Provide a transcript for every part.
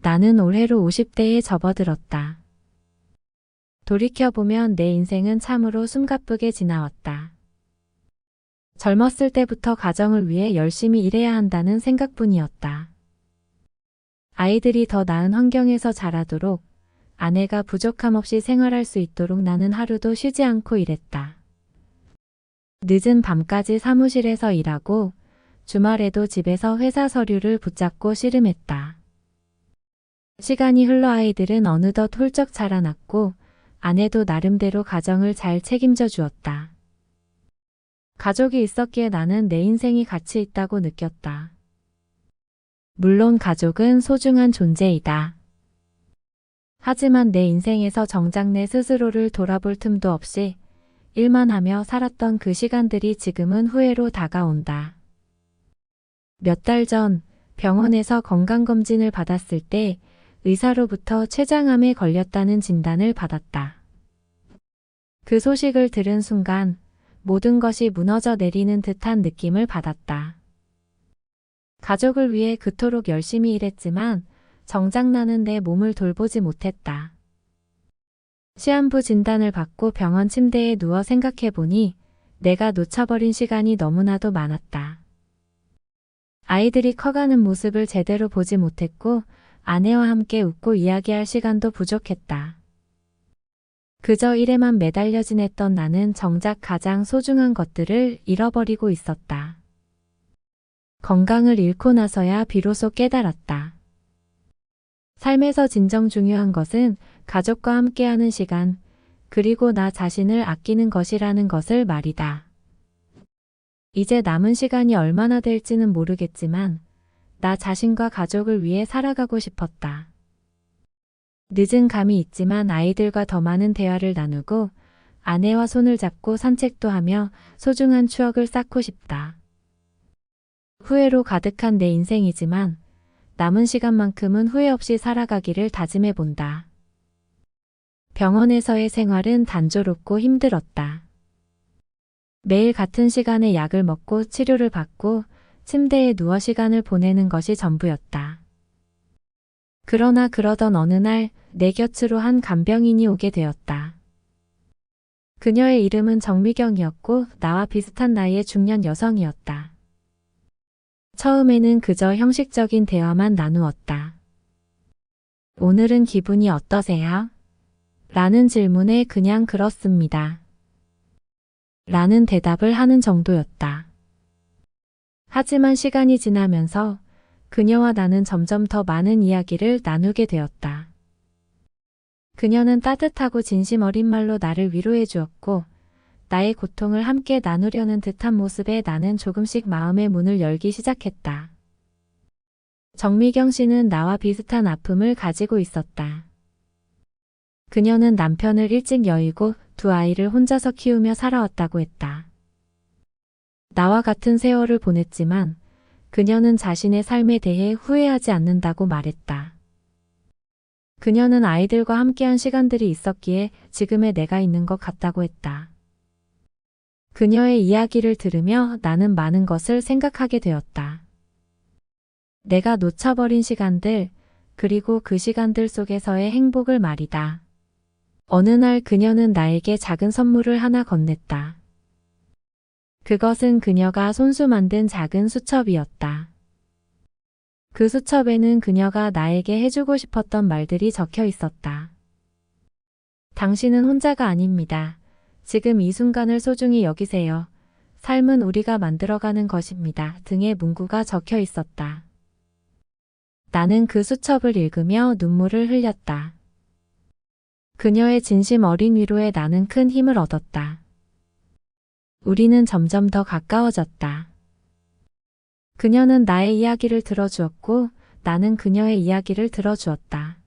나는 올해로 50대에 접어들었다. 돌이켜보면 내 인생은 참으로 숨가쁘게 지나왔다. 젊었을 때부터 가정을 위해 열심히 일해야 한다는 생각뿐이었다. 아이들이 더 나은 환경에서 자라도록, 아내가 부족함 없이 생활할 수 있도록 나는 하루도 쉬지 않고 일했다. 늦은 밤까지 사무실에서 일하고 주말에도 집에서 회사 서류를 붙잡고 씨름했다. 시간이 흘러 아이들은 어느덧 훌쩍 자라났고 아내도 나름대로 가정을 잘 책임져 주었다. 가족이 있었기에 나는 내 인생이 가치 있다고 느꼈다. 물론 가족은 소중한 존재이다. 하지만 내 인생에서 정작 내 스스로를 돌아볼 틈도 없이 일만 하며 살았던 그 시간들이 지금은 후회로 다가온다. 몇 달 전 병원에서 건강검진을 받았을 때 의사로부터 췌장암에 걸렸다는 진단을 받았다. 그 소식을 들은 순간 모든 것이 무너져 내리는 듯한 느낌을 받았다. 가족을 위해 그토록 열심히 일했지만 정작 나는 내 몸을 돌보지 못했다. 시한부 진단을 받고 병원 침대에 누워 생각해보니 내가 놓쳐버린 시간이 너무나도 많았다. 아이들이 커가는 모습을 제대로 보지 못했고 아내와 함께 웃고 이야기할 시간도 부족했다. 그저 일에만 매달려 지냈던 나는 정작 가장 소중한 것들을 잃어버리고 있었다. 건강을 잃고 나서야 비로소 깨달았다. 삶에서 진정 중요한 것은 가족과 함께하는 시간, 그리고 나 자신을 아끼는 것이라는 것을 말이다. 이제 남은 시간이 얼마나 될지는 모르겠지만 나 자신과 가족을 위해 살아가고 싶었다. 늦은 감이 있지만 아이들과 더 많은 대화를 나누고 아내와 손을 잡고 산책도 하며 소중한 추억을 쌓고 싶다. 후회로 가득한 내 인생이지만 남은 시간만큼은 후회 없이 살아가기를 다짐해 본다. 병원에서의 생활은 단조롭고 힘들었다. 매일 같은 시간에 약을 먹고 치료를 받고 침대에 누워 시간을 보내는 것이 전부였다. 그러나 그러던 어느 날 내 곁으로 한 간병인이 오게 되었다. 그녀의 이름은 정미경이었고 나와 비슷한 나이의 중년 여성이었다. 처음에는 그저 형식적인 대화만 나누었다. 오늘은 기분이 어떠세요? 라는 질문에 그냥 그렇습니다. 라는 대답을 하는 정도였다. 하지만 시간이 지나면서 그녀와 나는 점점 더 많은 이야기를 나누게 되었다. 그녀는 따뜻하고 진심 어린 말로 나를 위로해 주었고 나의 고통을 함께 나누려는 듯한 모습에 나는 조금씩 마음의 문을 열기 시작했다. 정미경 씨는 나와 비슷한 아픔을 가지고 있었다. 그녀는 남편을 일찍 여의고 두 아이를 혼자서 키우며 살아왔다고 했다. 나와 같은 세월을 보냈지만 그녀는 자신의 삶에 대해 후회하지 않는다고 말했다. 그녀는 아이들과 함께한 시간들이 있었기에 지금의 내가 있는 것 같다고 했다. 그녀의 이야기를 들으며 나는 많은 것을 생각하게 되었다. 내가 놓쳐버린 시간들, 그리고 그 시간들 속에서의 행복을 말이다. 어느 날 그녀는 나에게 작은 선물을 하나 건넸다. 그것은 그녀가 손수 만든 작은 수첩이었다. 그 수첩에는 그녀가 나에게 해주고 싶었던 말들이 적혀 있었다. 당신은 혼자가 아닙니다. 지금 이 순간을 소중히 여기세요. 삶은 우리가 만들어가는 것입니다. 등의 문구가 적혀 있었다. 나는 그 수첩을 읽으며 눈물을 흘렸다. 그녀의 진심 어린 위로에 나는 큰 힘을 얻었다. 우리는 점점 더 가까워졌다. 그녀는 나의 이야기를 들어주었고 나는 그녀의 이야기를 들어주었다.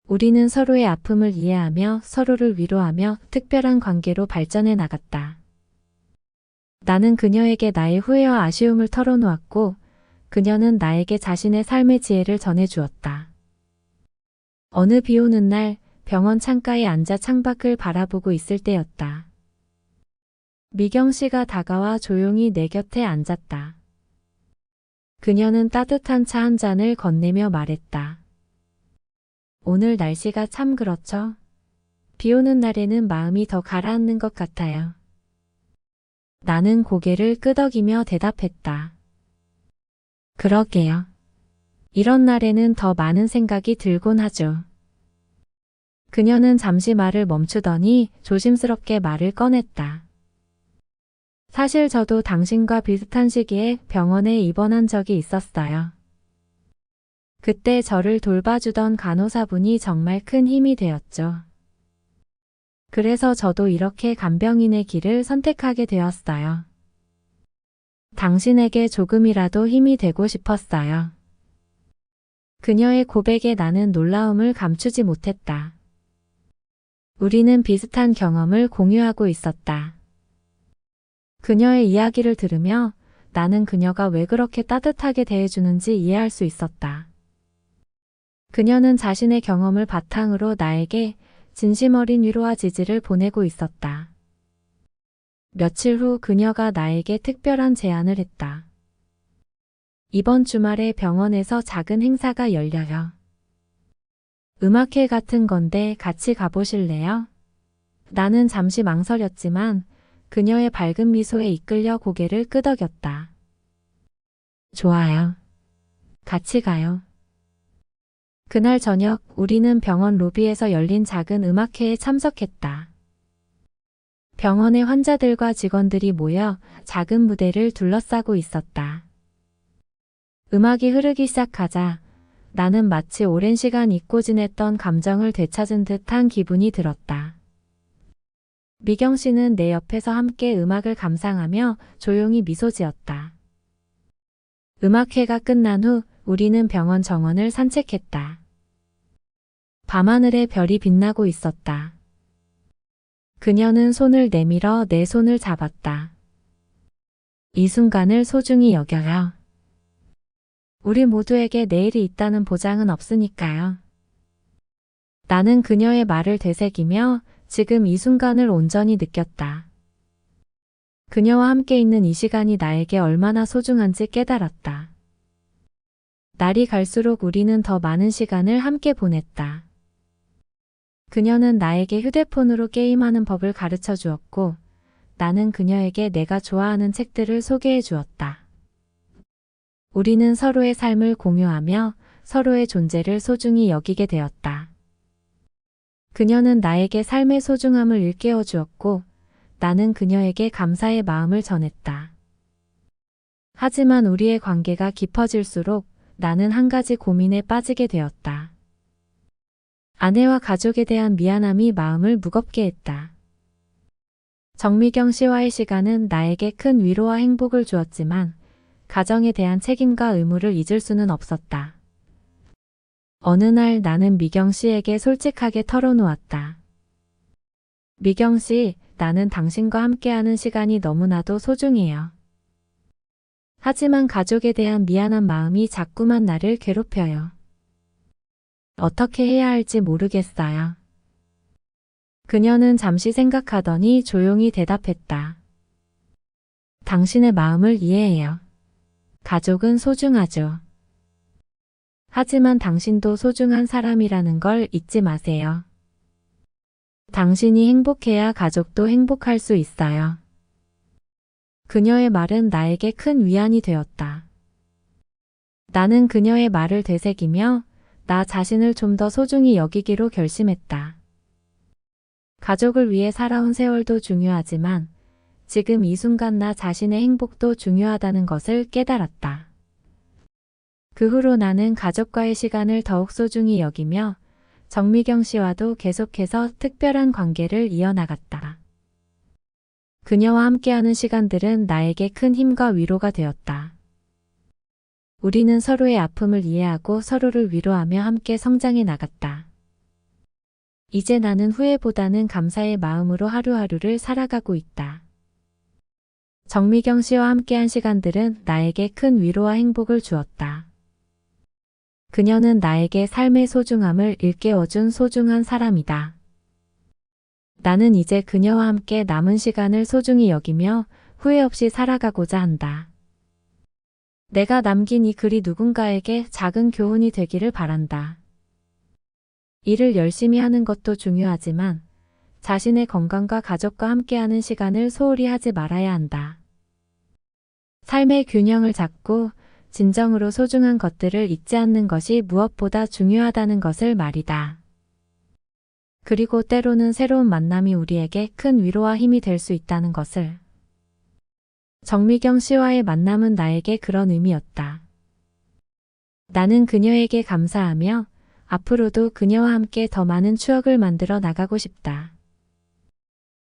우리는 서로의 아픔을 이해하며 서로를 위로하며 특별한 관계로 발전해 나갔다. 나는 그녀에게 나의 후회와 아쉬움을 털어놓았고 그녀는 나에게 자신의 삶의 지혜를 전해주었다. 어느 비 오는 날 병원 창가에 앉아 창밖을 바라보고 있을 때였다. 미경 씨가 다가와 조용히 내 곁에 앉았다. 그녀는 따뜻한 차 한 잔을 건네며 말했다. 오늘 날씨가 참 그렇죠? 비 오는 날에는 마음이 더 가라앉는 것 같아요. 나는 고개를 끄덕이며 대답했다. 그러게요. 이런 날에는 더 많은 생각이 들곤 하죠. 그녀는 잠시 말을 멈추더니 조심스럽게 말을 꺼냈다. 사실 저도 당신과 비슷한 시기에 병원에 입원한 적이 있었어요. 그때 저를 돌봐주던 간호사분이 정말 큰 힘이 되었죠. 그래서 저도 이렇게 간병인의 길을 선택하게 되었어요. 당신에게 조금이라도 힘이 되고 싶었어요. 그녀의 고백에 나는 놀라움을 감추지 못했다. 우리는 비슷한 경험을 공유하고 있었다. 그녀의 이야기를 들으며 나는 그녀가 왜 그렇게 따뜻하게 대해주는지 이해할 수 있었다. 그녀는 자신의 경험을 바탕으로 나에게 진심 어린 위로와 지지를 보내고 있었다. 며칠 후 그녀가 나에게 특별한 제안을 했다. 이번 주말에 병원에서 작은 행사가 열려요. 음악회 같은 건데 같이 가보실래요? 나는 잠시 망설였지만 그녀의 밝은 미소에 이끌려 고개를 끄덕였다. 좋아요. 같이 가요. 그날 저녁 우리는 병원 로비에서 열린 작은 음악회에 참석했다. 병원의 환자들과 직원들이 모여 작은 무대를 둘러싸고 있었다. 음악이 흐르기 시작하자 나는 마치 오랜 시간 잊고 지냈던 감정을 되찾은 듯한 기분이 들었다. 미경 씨는 내 옆에서 함께 음악을 감상하며 조용히 미소 지었다. 음악회가 끝난 후 우리는 병원 정원을 산책했다. 밤하늘에 별이 빛나고 있었다. 그녀는 손을 내밀어 내 손을 잡았다. 이 순간을 소중히 여겨요. 우리 모두에게 내일이 있다는 보장은 없으니까요. 나는 그녀의 말을 되새기며 지금 이 순간을 온전히 느꼈다. 그녀와 함께 있는 이 시간이 나에게 얼마나 소중한지 깨달았다. 날이 갈수록 우리는 더 많은 시간을 함께 보냈다. 그녀는 나에게 휴대폰으로 게임하는 법을 가르쳐 주었고, 나는 그녀에게 내가 좋아하는 책들을 소개해 주었다. 우리는 서로의 삶을 공유하며 서로의 존재를 소중히 여기게 되었다. 그녀는 나에게 삶의 소중함을 일깨워 주었고, 나는 그녀에게 감사의 마음을 전했다. 하지만 우리의 관계가 깊어질수록 나는 한 가지 고민에 빠지게 되었다. 아내와 가족에 대한 미안함이 마음을 무겁게 했다. 정미경 씨와의 시간은 나에게 큰 위로와 행복을 주었지만 가정에 대한 책임과 의무를 잊을 수는 없었다. 어느 날 나는 미경 씨에게 솔직하게 털어놓았다. 미경 씨, 나는 당신과 함께하는 시간이 너무나도 소중해요. 하지만 가족에 대한 미안한 마음이 자꾸만 나를 괴롭혀요. 어떻게 해야 할지 모르겠어요. 그녀는 잠시 생각하더니 조용히 대답했다. 당신의 마음을 이해해요. 가족은 소중하죠. 하지만 당신도 소중한 사람이라는 걸 잊지 마세요. 당신이 행복해야 가족도 행복할 수 있어요. 그녀의 말은 나에게 큰 위안이 되었다. 나는 그녀의 말을 되새기며 나 자신을 좀 더 소중히 여기기로 결심했다. 가족을 위해 살아온 세월도 중요하지만 지금 이 순간 나 자신의 행복도 중요하다는 것을 깨달았다. 그 후로 나는 가족과의 시간을 더욱 소중히 여기며 정미경 씨와도 계속해서 특별한 관계를 이어나갔다. 그녀와 함께하는 시간들은 나에게 큰 힘과 위로가 되었다. 우리는 서로의 아픔을 이해하고 서로를 위로하며 함께 성장해 나갔다. 이제 나는 후회보다는 감사의 마음으로 하루하루를 살아가고 있다. 정미경 씨와 함께한 시간들은 나에게 큰 위로와 행복을 주었다. 그녀는 나에게 삶의 소중함을 일깨워준 소중한 사람이다. 나는 이제 그녀와 함께 남은 시간을 소중히 여기며 후회 없이 살아가고자 한다. 내가 남긴 이 글이 누군가에게 작은 교훈이 되기를 바란다. 일을 열심히 하는 것도 중요하지만 자신의 건강과 가족과 함께하는 시간을 소홀히 하지 말아야 한다. 삶의 균형을 잡고 진정으로 소중한 것들을 잊지 않는 것이 무엇보다 중요하다는 것을 말이다. 그리고 때로는 새로운 만남이 우리에게 큰 위로와 힘이 될 수 있다는 것을. 정미경 씨와의 만남은 나에게 그런 의미였다. 나는 그녀에게 감사하며 앞으로도 그녀와 함께 더 많은 추억을 만들어 나가고 싶다.